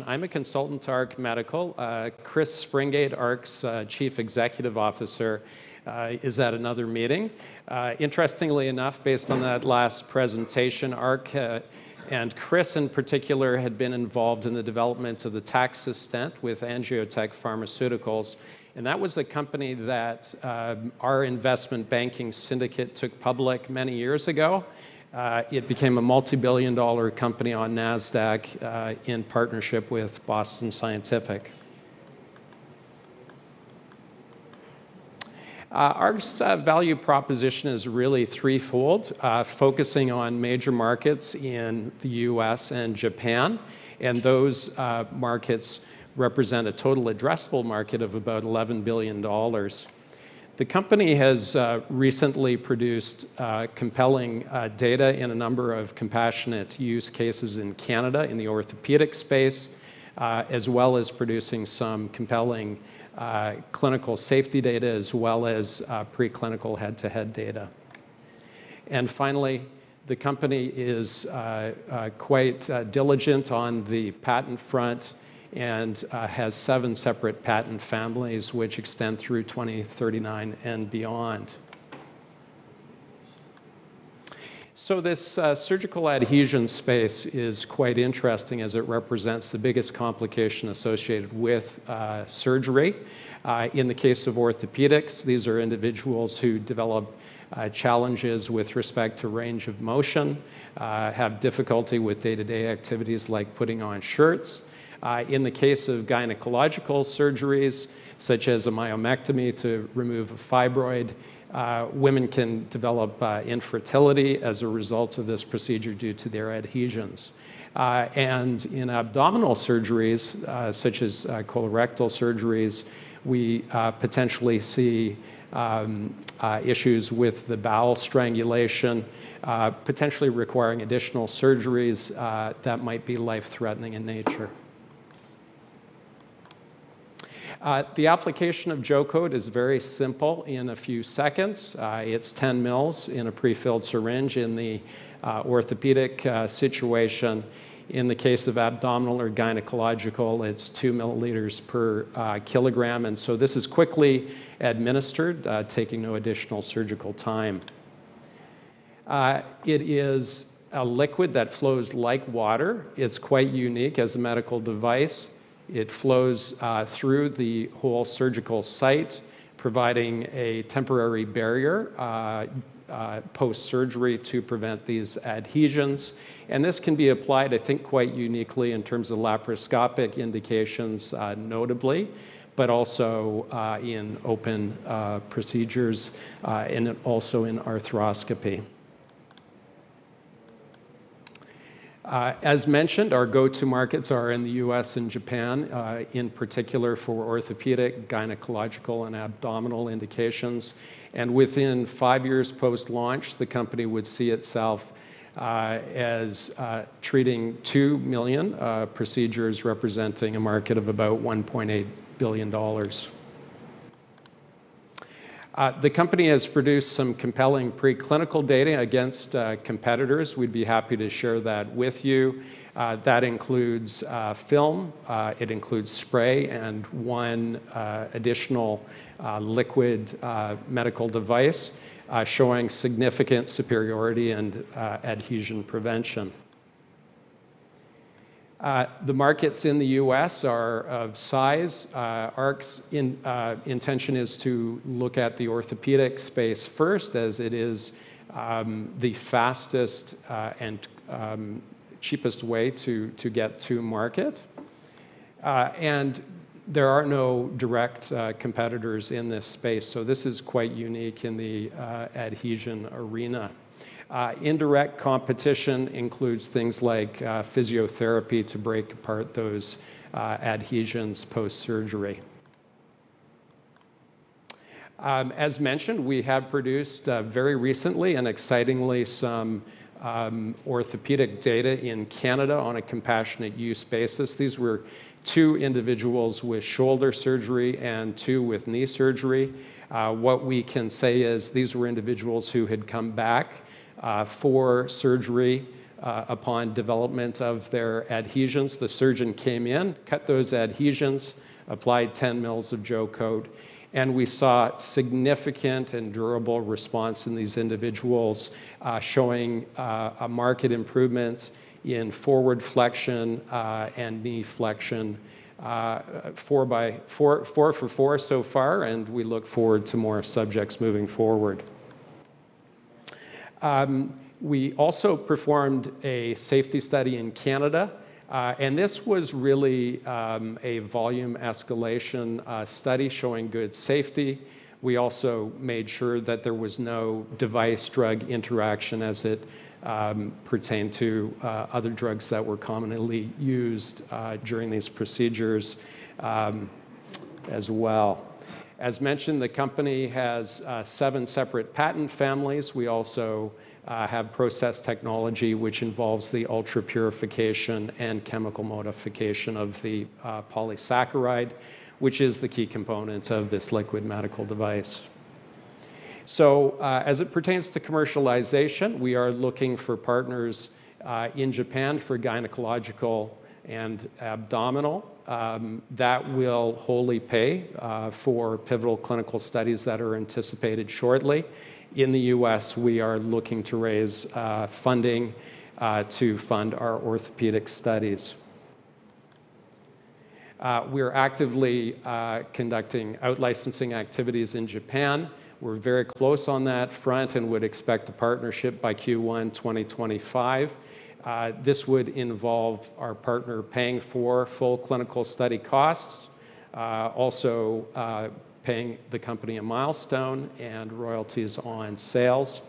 I'm a consultant to ARC Medical. Chris Springate, ARC's Chief Executive Officer, is at another meeting. Interestingly enough, based on that last presentation, ARC and Chris in particular had been involved in the development of the Taxus stent with Angiotech Pharmaceuticals. And that was a company that our investment banking syndicate took public many years ago. It became a multi-billion-dollar company on NASDAQ in partnership with Boston Scientific. ARC's value proposition is really threefold, focusing on major markets in the US and Japan. And those markets represent a total addressable market of about $11 billion. The company has recently produced compelling data in a number of compassionate use cases in Canada in the orthopedic space, as well as producing some compelling clinical safety data, as well as preclinical head-to-head data. And finally, the company is quite diligent on the patent front and has 7 separate patent families which extend through 2039 and beyond. So this surgical adhesion space is quite interesting as it represents the biggest complication associated with surgery. In the case of orthopedics, these are individuals who develop challenges with respect to range of motion, have difficulty with day-to-day activities like putting on shirts. In the case of gynecological surgeries, such as a myomectomy to remove a fibroid, women can develop infertility as a result of this procedure due to their adhesions. And in abdominal surgeries, such as colorectal surgeries, we potentially see issues with the bowel strangulation, potentially requiring additional surgeries that might be life-threatening in nature. The application of J-code is very simple in a few seconds. It's 10 mils in a pre-filled syringe in the orthopedic situation. In the case of abdominal or gynecological, it's 2 milliliters per kilogram. And so this is quickly administered, taking no additional surgical time. It is a liquid that flows like water. It's quite unique as a medical device. It flows through the whole surgical site, providing a temporary barrier post-surgery to prevent these adhesions. And this can be applied, I think, quite uniquely in terms of laparoscopic indications, notably, but also in open procedures and also in arthroscopy. As mentioned, our go-to markets are in the US and Japan, in particular for orthopedic, gynecological, and abdominal indications. And within 5 years post-launch, the company would see itself as treating 2 million procedures, representing a market of about $1.8 billion. The company has produced some compelling preclinical data against competitors. We'd be happy to share that with you. That includes film, it includes spray, and one additional liquid medical device showing significant superiority and adhesion prevention. The markets in the US are of size. ARC's intention is to look at the orthopedic space first, as it is the fastest and cheapest way to get to market. And there are no direct competitors in this space, so this is quite unique in the adhesion arena. Indirect competition includes things like physiotherapy to break apart those adhesions post-surgery. As mentioned, we have produced very recently and excitingly some orthopedic data in Canada on a compassionate use basis. These were 2 individuals with shoulder surgery and 2 with knee surgery. What we can say is these were individuals who had come back for surgery upon development of their adhesions. The surgeon came in, cut those adhesions, applied 10 mils of Joe coat, and we saw significant and durable response in these individuals, showing a marked improvement in forward flexion and knee flexion. 4 for 4 so far, and we look forward to more subjects moving forward. We also performed a safety study in Canada, and this was really a volume escalation study showing good safety. We also made sure that there was no device-drug interaction as it pertained to other drugs that were commonly used during these procedures as well. As mentioned, the company has 7 separate patent families. We also have process technology which involves the ultra-purification and chemical modification of the polysaccharide, which is the key component of this liquid medical device. So as it pertains to commercialization, we are looking for partners in Japan for gynecological and abdominal. That will wholly pay for pivotal clinical studies that are anticipated shortly. In the US, we are looking to raise funding to fund our orthopedic studies. We're actively conducting out-licensing activities in Japan. We're very close on that front and would expect a partnership by Q1 2025. This would involve our partner paying for full clinical study costs, also paying the company a milestone and royalties on sales.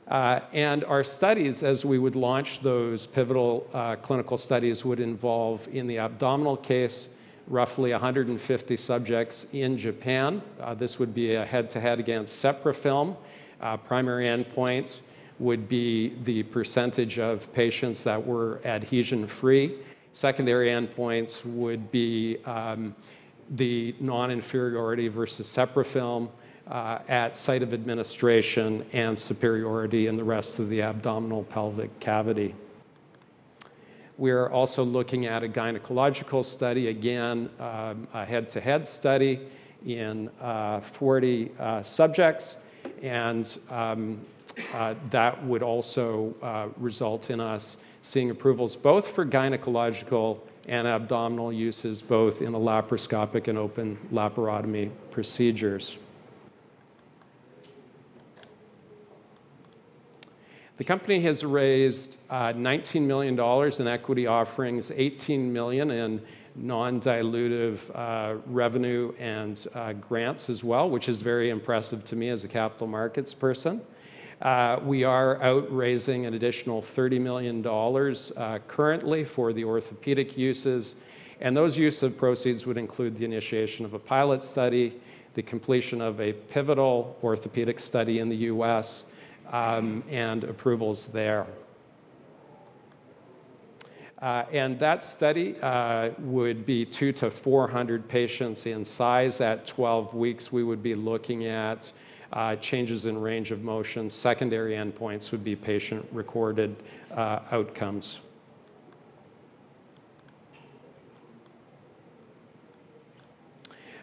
And our studies, as we would launch those pivotal clinical studies, would involve, in the abdominal case, roughly 150 subjects in Japan. This would be a head-to-head against Seprafilm. Primary endpoints would be the percentage of patients that were adhesion-free. Secondary endpoints would be the non-inferiority versus Seprafilm at site of administration and superiority in the rest of the abdominal pelvic cavity. We're also looking at a gynecological study, again, a head-to-head study in 40 subjects, and that would also result in us seeing approvals both for gynecological and abdominal uses, both in a laparoscopic and open laparotomy procedures. The company has raised $19 million in equity offerings, $18 million in non-dilutive revenue and grants as well, which is very impressive to me as a capital markets person. We are out raising an additional $30 million currently for the orthopedic uses, and those use of proceeds would include the initiation of a pilot study, the completion of a pivotal orthopedic study in the US, and approvals there. And that study would be 200 to 400 patients in size. At 12 weeks, we would be looking at changes in range of motion. Secondary endpoints would be patient-recorded outcomes.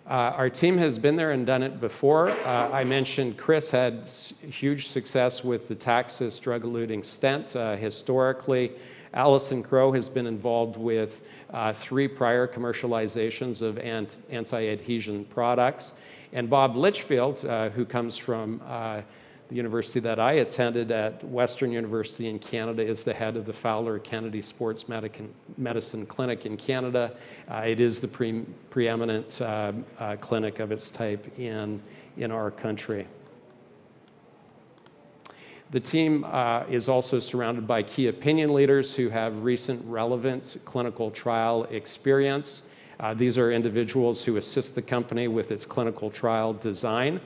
Our team has been there and done it before. I mentioned Chris had huge success with the Taxus drug-eluting stent historically. Alison Crowe has been involved with 3 prior commercializations of anti-adhesion products. And Bob Litchfield, who comes from the university that I attended at Western University in Canada, is the head of the Fowler Kennedy Sports Medicine Clinic in Canada. It is the preeminent clinic of its type in our country. The team is also surrounded by key opinion leaders who have recent relevant clinical trial experience. These are individuals who assist the company with its clinical trial design,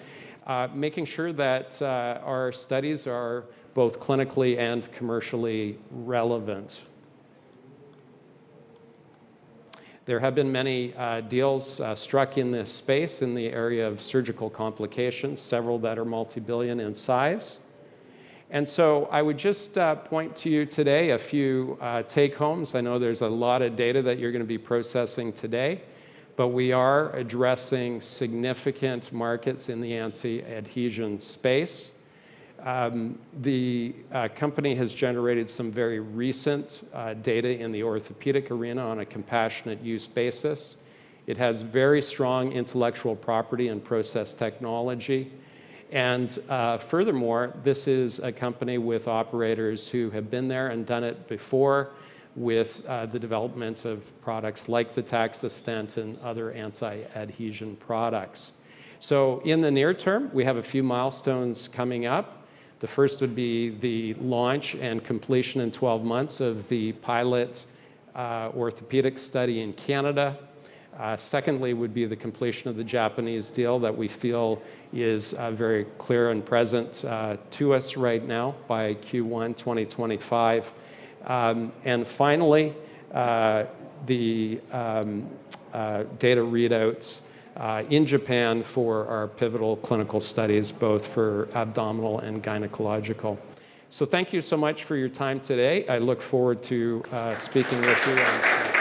making sure that our studies are both clinically and commercially relevant. There have been many deals struck in this space in the area of surgical complications, several that are multi-billion in size. And so I would just point to you today a few take-homes. I know there's a lot of data that you're going to be processing today, but we are addressing significant markets in the anti-adhesion space. The company has generated some very recent data in the orthopedic arena on a compassionate use basis. It has very strong intellectual property and process technology. And furthermore, this is a company with operators who have been there and done it before with the development of products like the Taxistent and other anti-adhesion products. So in the near term, we have a few milestones coming up. The first would be the launch and completion in 12 months of the pilot orthopedic study in Canada. Secondly would be the completion of the Japanese deal that we feel is very clear and present to us right now by Q1 2025. And finally, the data readouts in Japan for our pivotal clinical studies, both for abdominal and gynecological. So thank you so much for your time today. I look forward to speaking with you.